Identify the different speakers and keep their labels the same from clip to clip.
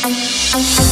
Speaker 1: A'udzu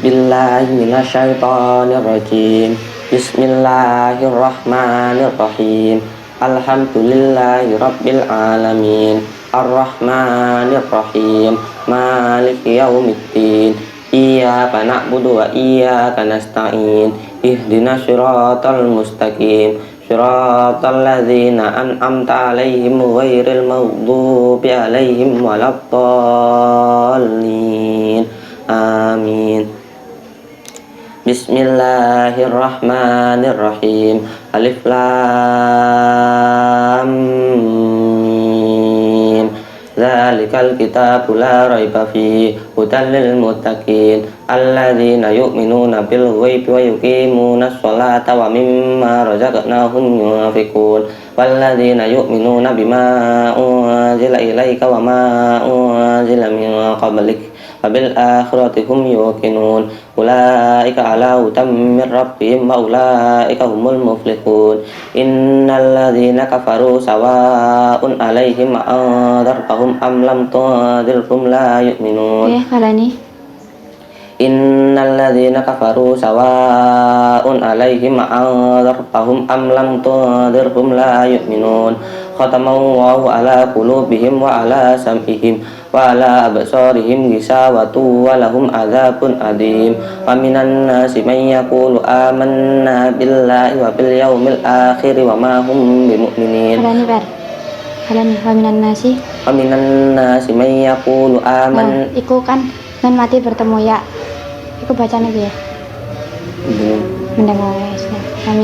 Speaker 1: billahi minasyaitonir rajim. Bismillahirrahmanirrahim. Alhamdulillahi rabbil alamin. Arrahmanir rahim. Maliki yaumiddin. Iyyaka na'budu wa iyyaka nasta'in. Ihdinas siratal mustaqim. Siratal ladzina an'amta 'alaihim ghairil maghdubi 'alaihim waladdallin. Amin. Bismillahirrahmanirrahim. Alif lam mim. Dzalikal kitabu la raiba fihi hudan lil muttaqin alladzina yu'minuna bil ghaibi wa yuqimunas sholata wa mimma razaqnahum yunfiqun walladzina yu'minuna bima unzila ilaika wa ma unzila min qablik bil akhirati hum yuqinun ulaika ala hudan min rabbihim wa ulaika humul muflihun innal ladzina kafaru sawa'un 'alaihim anzartahum am lam tunzirhum la yu'minun. Innal ladzina kafaru sawa'un 'alaihim anzartahum am lam tunzirhum la yu'minun. Khatamallahu ala qulubihim wa ala sam'ihim wa ala absarihim ghishawatu wa lahum adzabun adzim. Wa minan nasi man yaqulu amanna billahi wa bil yaumil akhir wa ma hum bimu'minin.
Speaker 2: Wa minan nasi
Speaker 1: man yaqulu aman.
Speaker 2: Iku kan nan mati bertemu ya. Iku bacanya ya. Mendengar wa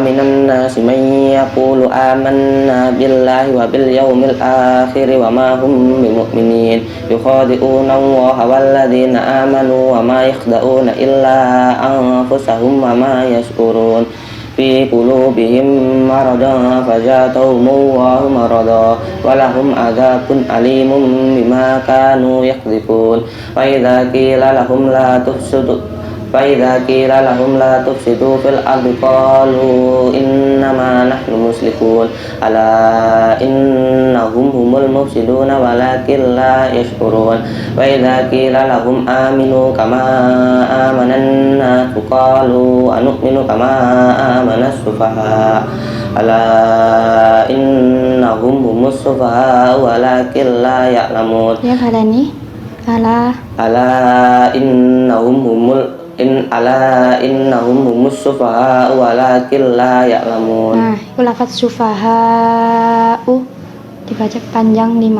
Speaker 2: minan nasi
Speaker 1: man yaqulu amanna billahi wa bil yaumil akhir wa ma hum bimu'minin yukhadi'una Allaha walladzina amanu wa ma yakhda'una illa anfusahum wa ma yash'urun fi qulubihim maradan fazadahumullahu marada wa lahum adzabun alimun bima kanu yakdzibun wa idza qila lahum la tufsidu fil ardi qalu innama nahnu muslihun ala innahum humul mufsiduna walakin la yashkurun wa idza qila lahum aminu kama amanan nas qalu anu'minu kama amanas sufaha ala innahum humus sufaha walakin la ya'lamun.
Speaker 2: Ya kalani ala
Speaker 1: innahum humus sufaha walakin la ya'lamun.
Speaker 2: Nah, itu lafaz sufaha'u dibaca panjang 5.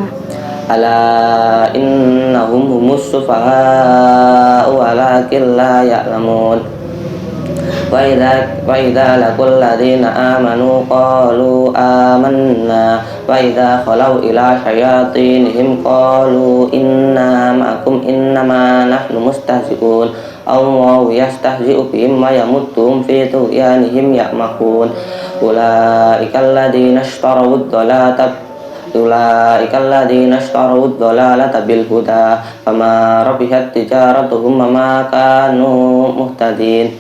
Speaker 1: Ala innahum humus sufaha walakin la ya'lamun. Wa idza laqul ladzina amanu qalu amanna wa idza khalau ila syayatinihim qalu inna ma'akum innama nahnu mustahzi'un Allahu yastahzi'u bihim wa yamudduhum fi tughyanihim ya'mahun ulaikal ladzina ishtaraw ad-dhalalata bil huda fama rabihat tijaratuhum wa ma kanu muhtadin.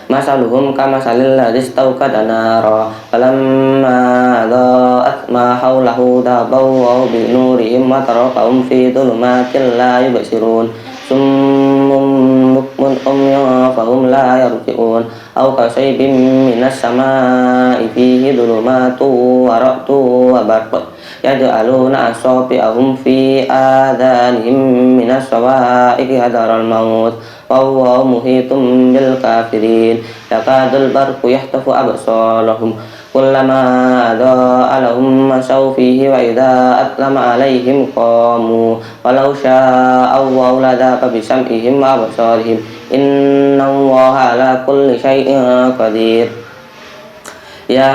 Speaker 1: Masaluhum kamasalil ladzi istawqada nara falamma adaa'at ma hawlahu dhahaballahu bi nurihim wa tarakahum fi dhulumatin la yubsirun summun bukmun umyun fahum la yarji'un aw kasaybin minas samaa'i fihi dhulumatun wa ra'dun wa barqun yaj'aluna asabi'ahum fi adhanihim minas sawa'iqi hadaral maut wallahu muhitum bil kafirin yakadul barqu yahtafu absarahum kullama adaa'a lahum masaw fihi wa idza atlama alaihim qamu walau syaa'a Allahu ladhaba bi sam'ihim wa absarihim innallaha ala kulli syai'in qadir. Ya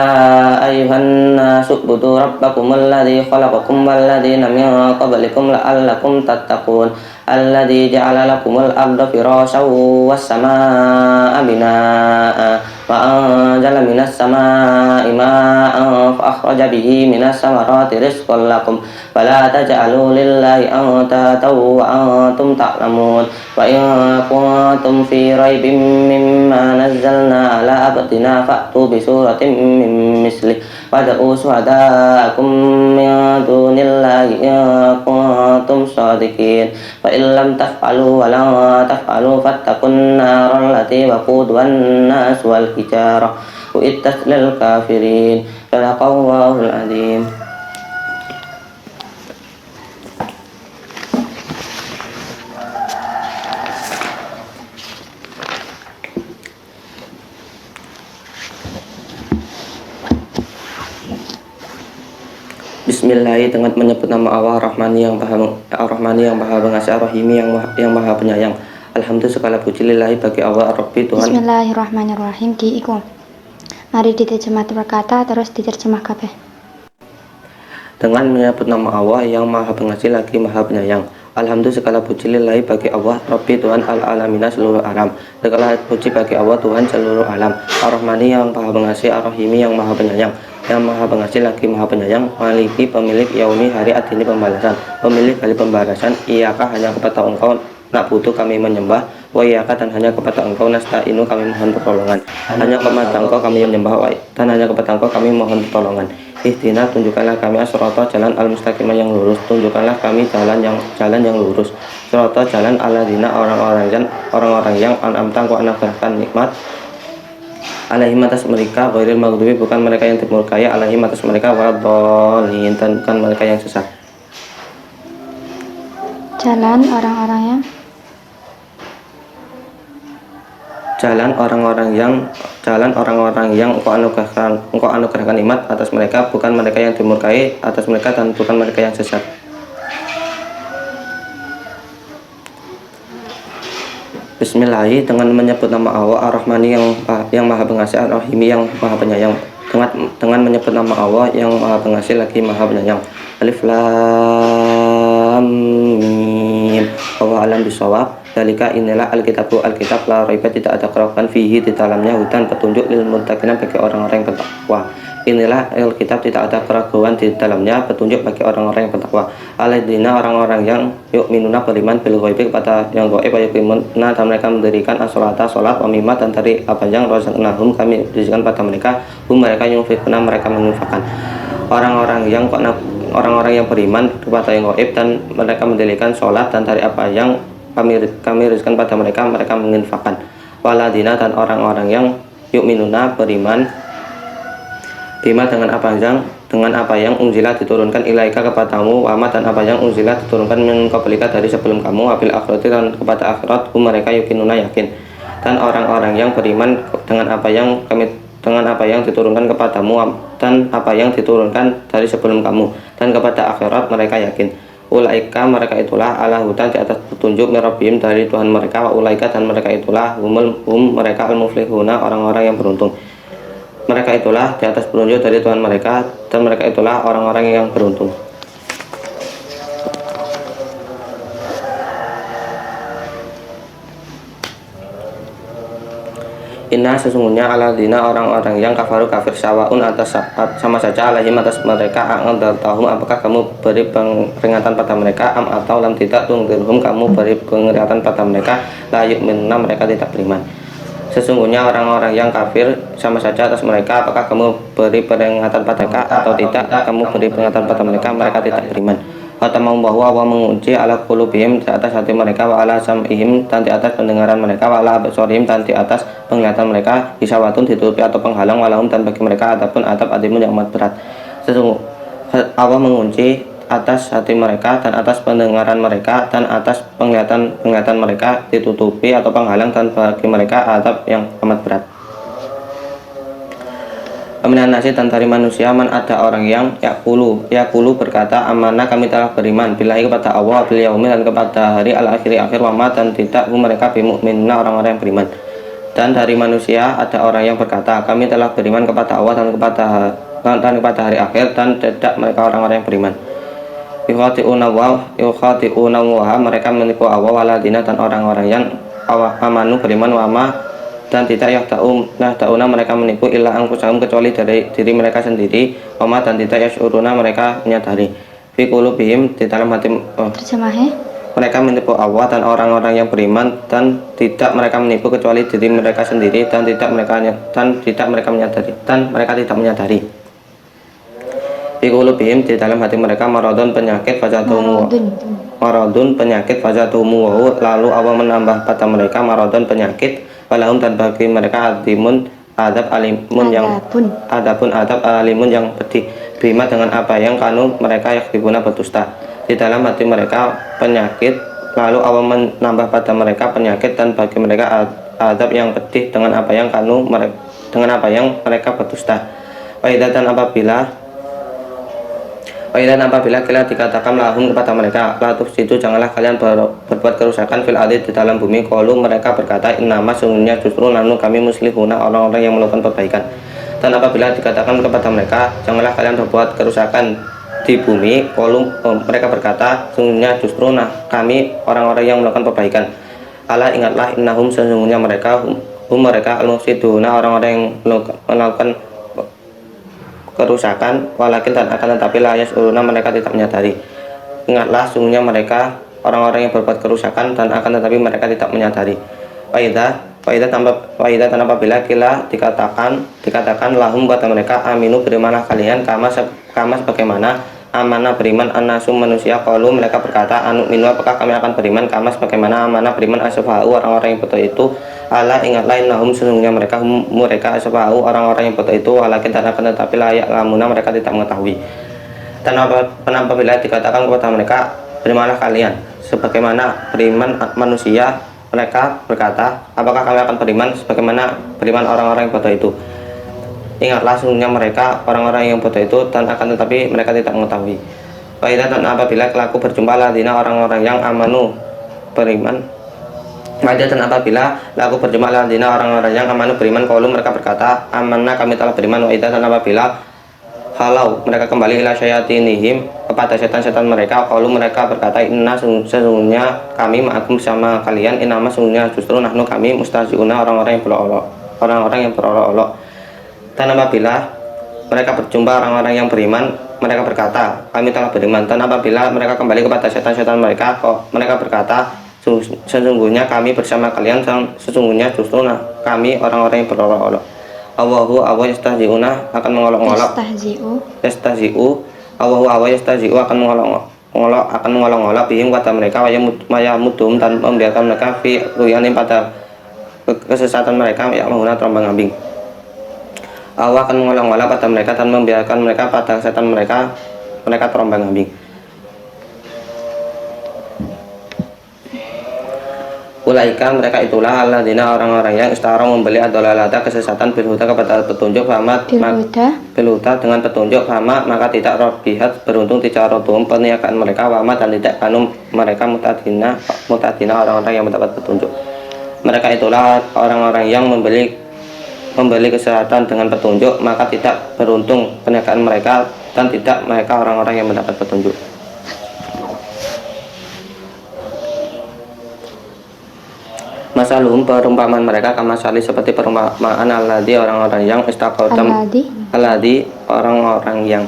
Speaker 1: ayuhan nasu ubudu rabbakumul ladzi khalaqakum wal ladzina min qablikum la'allakum tattaqun alladzi ja'ala lakumul arda firasyan was samaa'a binaa'a وأنزل من السماء ماء فأخرج به من الثمرات رزقا لكم فلا تجعلوا لله أندادا وأنتم تعلمون وإن كنتم في ريب مما نزلنا على عبدنا فأتوا بسورة من مثله وادعوا شهداءكم من دون الله إن كنتم صادقين فإن لم تفعلوا ولن تفعلوا فاتقوا النار التي وقودها الناس والحجارة أعدت للكافرين صدق الله العظيم. Bismillah, dengan menyebut nama Allah Rahmani yang Maha Pengasih, Ar-Rahimi yang Maha Penyayang. Alhamdulillah, segala puji lillahi bagi Allah Rabbi Tuhan.
Speaker 2: Bismillahirrahmanirrahim. Iku. Mari diterjemah berkata terus diterjemah kabeh.
Speaker 1: Dengan menyebut nama Allah yang Maha Pengasih lagi Maha Penyayang. Alhamdulillah, segala puji lillahi bagi Allah Rabbi Tuhan al-alamina seluruh alam. Segala puji bagi Allah Tuhan seluruh alam. Ar-Rahmani yang Maha Pengasih, Ar-Rahimi yang Maha Penyayang. Yang Maha Pengasih lagi Maha Penyayang, Maliki pemilik yaumi hari adini pembalasan, pemilik hari pembalasan. Iyaka hanya kepada Engkau nak butuh kami menyembah, wa iyaka dan hanya kepada Engkau nasta'inu kami mohon pertolongan. Hanya kepada Engkau kami menyembah dan hanya kepada Engkau kami mohon pertolongan. Ihdina, tunjukkanlah kami as-sirata jalan al-mustaqim yang lurus, tunjukkanlah kami jalan yang lurus. Sirata jalan alladzina orang-orang yang an'amta engkau anugerahkan nikmat alaihim atas mereka, ghairil maghdubi bukan mereka yang dimurkai, alaihim atas mereka, waladhdallin dan bukan mereka yang sesat. Jalan orang-orang yang engkau anugerahkan nikmat atas mereka, bukan mereka yang dimurkai atas mereka dan bukan mereka yang sesat. Bismillahi, dengan menyebut nama Allah Ar-Rahmani yang Maha Pengasih, Ar-Rahimi yang Maha Penyayang. Dengan menyebut nama Allah yang Maha Pengasih lagi Maha Penyayang. Alif Lam Mim. Wallahu a'lam bishawab. Dalika inilah alkitab la raiba tidak ada keraguan fihi di dalamnya hudan petunjuk lil muttaqina bagi orang-orang yang bertakwa. Inilah alkitab tidak ada keraguan di dalamnya petunjuk bagi orang-orang yang bertakwa. Alladzina orang-orang yang yu'minuna beriman bil ghaibi kepada yang gaib, yuqimuna dan mereka mendirikan as-sholata salat wa mimma dan dari apa yang razaqnahum kami berikan pada mereka mereka yunfikuna mereka menginfakkan. Orang-orang yang beriman kepada yang gaib dan mereka mendirikan salat dan dari apa yang kami rizkan pada mereka menginfakkan. Waladina dan orang-orang yang yu'minuna beriman bima dengan apa yang unzila diturunkan ilaika kepadamu, wama dan apa yang unzila diturunkan min qablika dari sebelum kamu, wabil akhirati dan kepada akhirat mereka yuqinuna yakin. Dan orang-orang yang beriman dengan apa yang diturunkan kepadamu dan apa yang diturunkan dari sebelum kamu dan kepada akhirat mereka yakin. Ulaika mereka itulah ala hudan di atas petunjuk mirabim dari Tuhan mereka, wa ulaika dan mereka itulah mereka al-muflihuna orang-orang yang beruntung. Mereka itulah di atas petunjuk dari Tuhan mereka dan mereka itulah orang-orang yang beruntung. Inna sesungguhnya alladzina orang-orang yang kafir sawaun atas sama saja alaihim atas mereka andartahum apakah kamu beri peringatan pada mereka am atau lam tidak tungdirhum kamu beri peringatan pada mereka la yu'minuna mereka tidak beriman. Sesungguhnya orang-orang yang kafir sama saja atas mereka apakah kamu beri peringatan pada mereka atau tidak kamu beri peringatan pada mereka tidak beriman. Khatamahum bahwa Allah mengunci ala qulubihim di atas hati mereka wa ala sam'ihim dan di atas pendengaran mereka wa ala absarihim dan di atas penglihatan mereka hisawatun ditutupi atau penghalang walahum dan bagi mereka adapun adab adimun yang amat berat. Sesungguhnya Allah mengunci atas hati mereka dan atas pendengaran mereka dan atas penglihatan mereka ditutupi atau penghalang dan bagi mereka adab yang amat berat. Aminan nasi dan dari manusia man ada orang yang yakulu berkata amanah kami telah beriman billahi kepada Allah bil yaumil dan kepada hari akhir wama dan tidak mereka bimu'minina orang-orang yang beriman. Dan dari manusia ada orang yang berkata kami telah beriman kepada Allah dan kepada hari akhir dan tidak mereka orang-orang yang beriman. Yukhati'una wa mereka menipu Allah waladina dan orang-orang yang amanu beriman wama dan tidak yahda'una mereka menipu illa anfusahum kecuali dari diri mereka sendiri, wama dan tidak yash'uruna mereka menyadari fi qulubihim di dalam hati
Speaker 2: Terjemahnya
Speaker 1: mereka menipu Allah dan orang-orang yang beriman dan tidak mereka menipu kecuali diri mereka sendiri dan tidak mereka menyadari fi qulubihim di dalam hati mereka maradun penyakit fajatuhumu lalu Allah menambah pada mereka maradun penyakit walahum dan bagi mereka adab alimun yang pedih bima dengan apa yang kanu mereka yakdibuna berdusta di dalam hati mereka penyakit lalu Allah menambah pada mereka penyakit dan bagi mereka adab yang pedih dengan apa yang mereka berdusta. Dan apabila kalian dikatakan lahum kepada mereka la tufsidu janganlah kalian berbuat kerusakan fil ardi di dalam bumi, qalu mereka berkata innama sungguhnya justru nanu kami muslihuna orang-orang yang melakukan perbaikan. Dan apabila dikatakan kepada mereka janganlah kalian berbuat kerusakan di bumi, qalu mereka berkata sungguhnya justru kami orang-orang yang melakukan perbaikan. Ala ingatlah innahum sesungguhnya mereka mereka al-mufsiduna orang-orang yang melakukan kerusakan walakin dan akan tetapi la yash'uruna mereka tidak menyadari. Ingatlah sungguhnya mereka orang-orang yang berbuat kerusakan dan akan tetapi mereka tidak menyadari. Waidah dan apabila kila dikatakan lahum kata mereka aminu berimanlah kalian kama sebagaimana amanah beriman anasum manusia, qalu mereka berkata anu minu apakah kami akan beriman kama sebagaimana amanah beriman asfa'u orang-orang yang bodoh itu. Ala ingatlah innahum sesungguhnya mereka asfa'u orang-orang yang bodoh itu walakin dan akan tetapi layak lamuna mereka tidak mengetahui. Dan apabila dikatakan kepada mereka berimanlah kalian sebagaimana beriman manusia, mereka berkata apakah kami akan beriman sebagaimana beriman orang-orang yang bodoh itu. Ingatlah sesungguhnya mereka orang-orang yang bodoh itu dan akan tetapi mereka tidak mengetahui. Waidah dan apabila kelaku berjumpa ladina orang-orang yang amanu beriman. Waidah dan apabila laku berjumpa ladina orang-orang yang amanu beriman, qalu mereka berkata amanna kami telah beriman. Waidah dan apabila halau mereka kembali ila syayatinihim kepada setan-setan mereka, qalu mereka berkata inna sesungguhnya kami ma'akum bersama kalian, inama sesungguhnya justru nahnu kami mustahzi'una orang-orang yang berolok-olok. Dan apabila mereka berjumpa orang-orang yang beriman, mereka berkata kami telah beriman. Dan apabila mereka kembali kepada setan-setan mereka, mereka berkata sesungguhnya kami bersama kalian, sesungguhnya justru kami orang-orang yang berolok-olok. Allah yastahzi'una akan mengolok-olok yastahzi'u akan mengolok-olok bihim kata mereka wayamudum dan membiarkan mereka fi ruyanim pada kesesatan mereka yang menggunakan terombang-ambing. Allah akan mengolok-olok pada mereka dan membiarkan mereka pada kesesatan mereka terombang-ambing. Ulaika mereka itulah alladzina orang-orang yang istara membeli adalalata kesesatan bilhuda kepada petunjuk bilhuda dengan petunjuk fama maka tidak robihat beruntung tijarotum perniagaan mereka wama dan tidak kanum mereka mutadina orang-orang yang mendapat petunjuk. Mereka itulah orang-orang yang membeli kesehatan dengan petunjuk maka tidak beruntung perniagaan mereka dan tidak mereka orang-orang yang mendapat petunjuk. Masaluhum perumpamaan mereka kamasali seperti perumpamaan alladzi orang-orang yang istaqadam alladzi orang-orang yang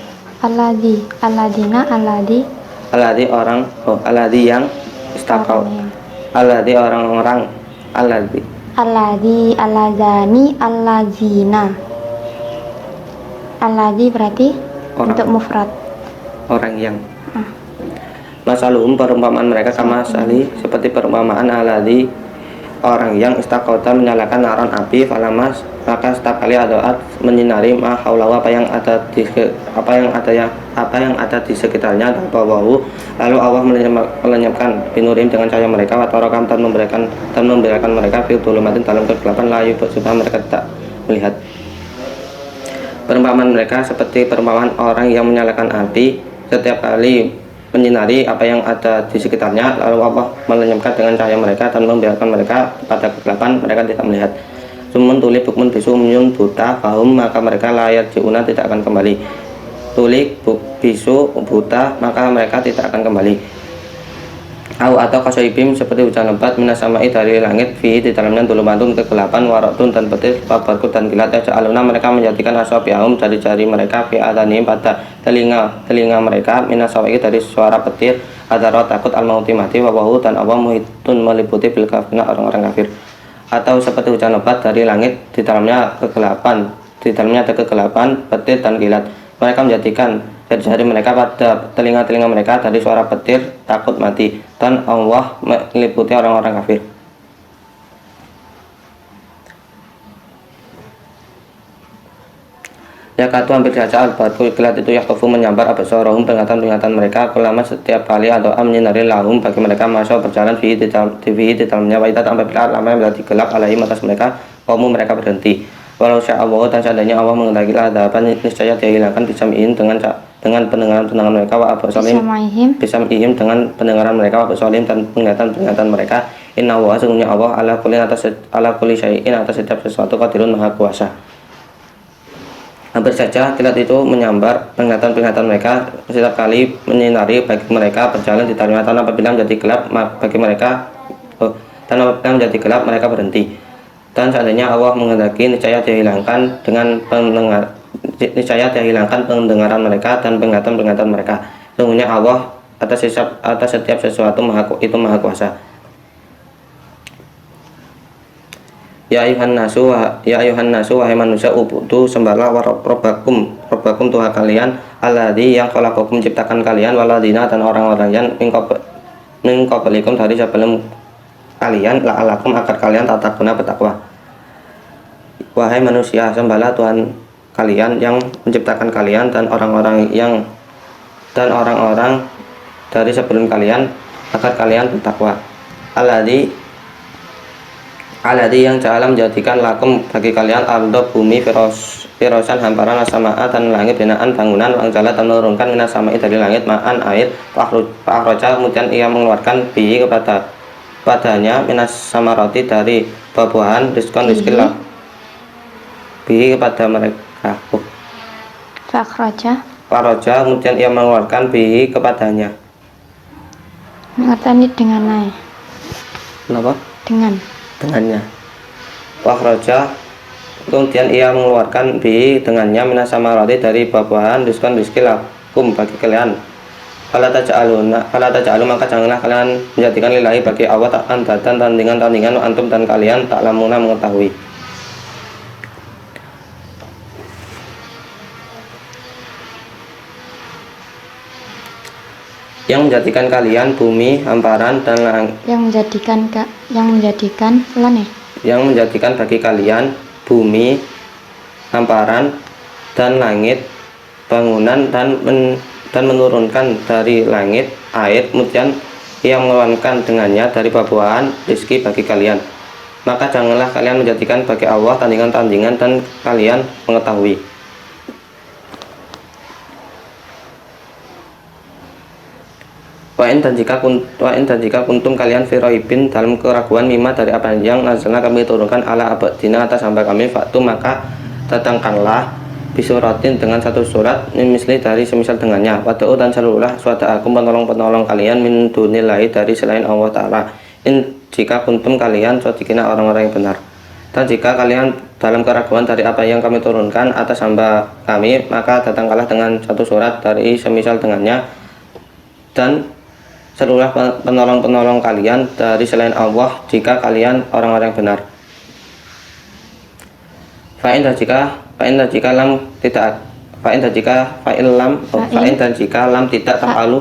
Speaker 1: alladzi yang istaqad alladzi orang-orang
Speaker 2: alladzi berarti untuk mufrad
Speaker 1: orang yang. Masaluhum perumpamaan mereka kamasali seperti perumpamaan alladzi orang yang istaqota menyalakan naron api falamas maka setiap kali adoat menyinari mahaulahu apa yang ada di sekitarnya bawahu lalu Allah melenyapkan binurim dengan cahaya mereka watarokam dan memberikan mereka fitulumatin dalam kegelapan layu supaya mereka tidak melihat. Perumpamaan mereka seperti perumpamaan orang yang menyalakan api setiap kali menyinari apa yang ada di sekitarnya lalu Allah melenyapkan dengan cahaya mereka dan membiarkan mereka pada kegelapan mereka tidak melihat. Sumun tuli bukmun bisu umyun buta fahum maka mereka layar jiuna tidak akan kembali. Tuli bisu buta maka mereka tidak akan kembali. atau kasoibim seperti hujan lebat minas samai dari langit fi di dalamnya dulumatun kegelapan waratun dan petir wabarkut dan kilat aluna mereka menjadikan asobiahum dari jari mereka fi adanihim pada telinga mereka minas samai dari suara petir adaroh takut al-mauti mati wawahu dan Allah muhitun meliputi bil kafirina orang-orang kafir. Atau seperti hujan lebat dari langit di dalamnya ada kegelapan petir dan kilat mereka menjadikan jari mereka pada telinga-telinga mereka dari suara petir takut mati dan Allah meliputi orang-orang kafir. Ya katu hampir saja al-barku kilat itu yaktofu menyambar absarahum penglihatan mereka kulama setiap kali atau menyinari lahum bagi mereka masuk berjalan di dalamnya wa idat apabila lama berarti gelap alaihim atas mereka kaum mereka berhenti. Walau sya'allahu dan seandainya Allah menghendaki adaban niscaya dia hilangkan bisam'ihim dengan pendengaran mereka wa absarim bisam'ihim dengan pendengaran mereka wa absarim dan penglihatan mereka. Inna wa sesungguhnya Allah ala kulli syai'in atas setiap sesuatu qadirun maha kuasa. Hampir saja kilat itu menyambar penglihatan mereka setiap kali menyinari bagi mereka berjalan di dalamnya tanah apabila menjadi gelap bagi mereka apabila menjadi gelap mereka berhenti. Dan seandainya Allah menghendaki niscaya dia hilangkan pendengaran mereka dan penglihatan mereka. Sesungguhnya Allah atas setiap sesuatu maha kuasa. Ya ayuhan nasu wahai manusia ubudu sembahlah rabbakum Tuhan kalian alladzi yang khalaqakum menciptakan kalian waladina dan orang-orang yang min qablikum dari sebelum kalian la'alakum agar kalian tatakuna bertakwa. Wahai manusia sembahlah Tuhan kalian yang menciptakan kalian dan orang-orang dari sebelum kalian agar kalian bertakwa. Alladzi yang ja'ala menjadikan lakum bagi kalian ardo bumi firosan hamparan asamaa dan langit binaan bangunan wangzala dan menurunkan minas samai dari langit ma'an air fa'akhraja kemudian ia mengeluarkan bihi padanya minas samarati dari buah-buahan rizkilah bihi kepada mereka. Fa'akhraja kemudian ia mengeluarkan bihi kepadanya.
Speaker 2: Mengerti dengan naik.
Speaker 1: Kenapa? Dengannya. Wahroja kemudian ia mengeluarkan bi dengannya minas samarati dari buah-buahan rizki lakum bagi kalian. Fala taj'alu maka janganlah kalian menjadikan lillahi bagi Allah andatan tandingan antum dan kalian ta'lamuna mengetahui. Yang menjadikan kalian bumi hamparan dan yang menjadikan bagi kalian bumi hamparan dan langit bangunan dan menurunkan dari langit air kemudian ia mengeluarkan dengannya dari buah-buahan rezeki bagi kalian, maka janganlah kalian menjadikan bagi Allah tandingan-tandingan dan kalian mengetahui. Wa'in dan jika kuntum kalian firoibin dalam keraguan mimma dari apa yang nazalna kami turunkan ala abadina atas hamba kami faktu maka datangkanlah bisuratin dengan satu surat misli dari semisal dengannya wada'u dan seluruhlah suada'akum penolong kalian min dunillahi dari selain Allah Ta'ala in jika kuntum kalian sodikina orang-orang yang benar. Dan jika kalian dalam keraguan dari apa yang kami turunkan atas hamba kami maka datangkanlah dengan satu surat dari semisal dengannya dan seluruh penolong kalian dari selain Allah jika kalian orang-orang yang benar. Fa'in dan jika lam tidak taf'alu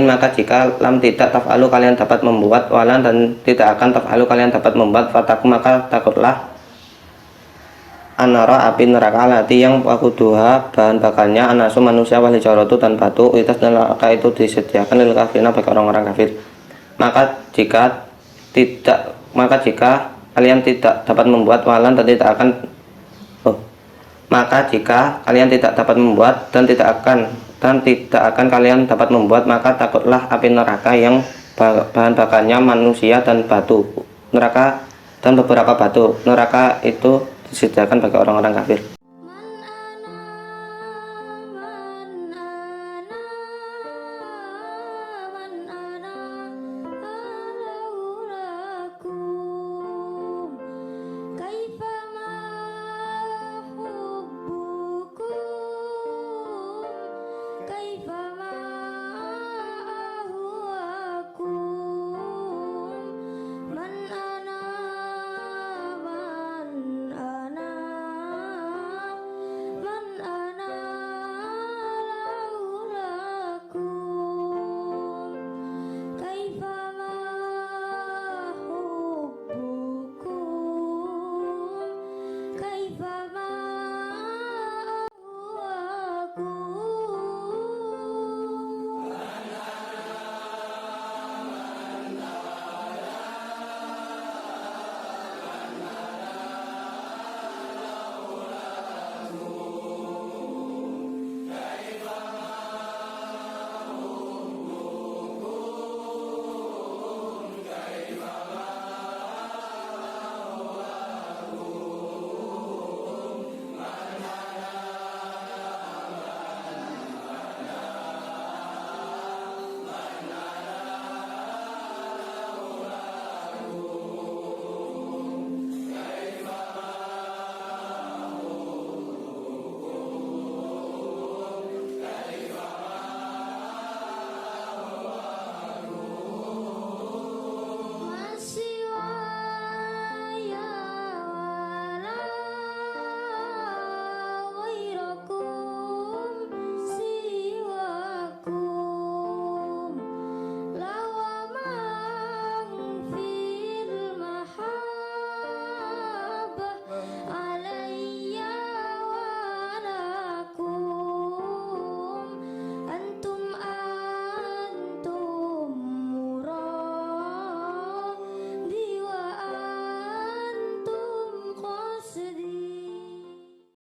Speaker 1: maka jika lam tidak taf'alu kalian dapat membuat walan dan tidak akan taf'alu kalian dapat membuat fataku maka takutlah anara api neraka lati yang wakuduha bahan bakarnya anasu manusia wal hijaratu dan batu itas dan neraka itu disediakan lil kafirina bagi orang-orang kafir. Maka jika kalian tidak dapat membuat walan dan tidak akan maka jika kalian tidak dapat membuat dan tidak akan kalian dapat membuat maka takutlah api neraka yang bahan bakarnya manusia dan batu neraka dan beberapa batu neraka itu disediakan bagi orang-orang kafir.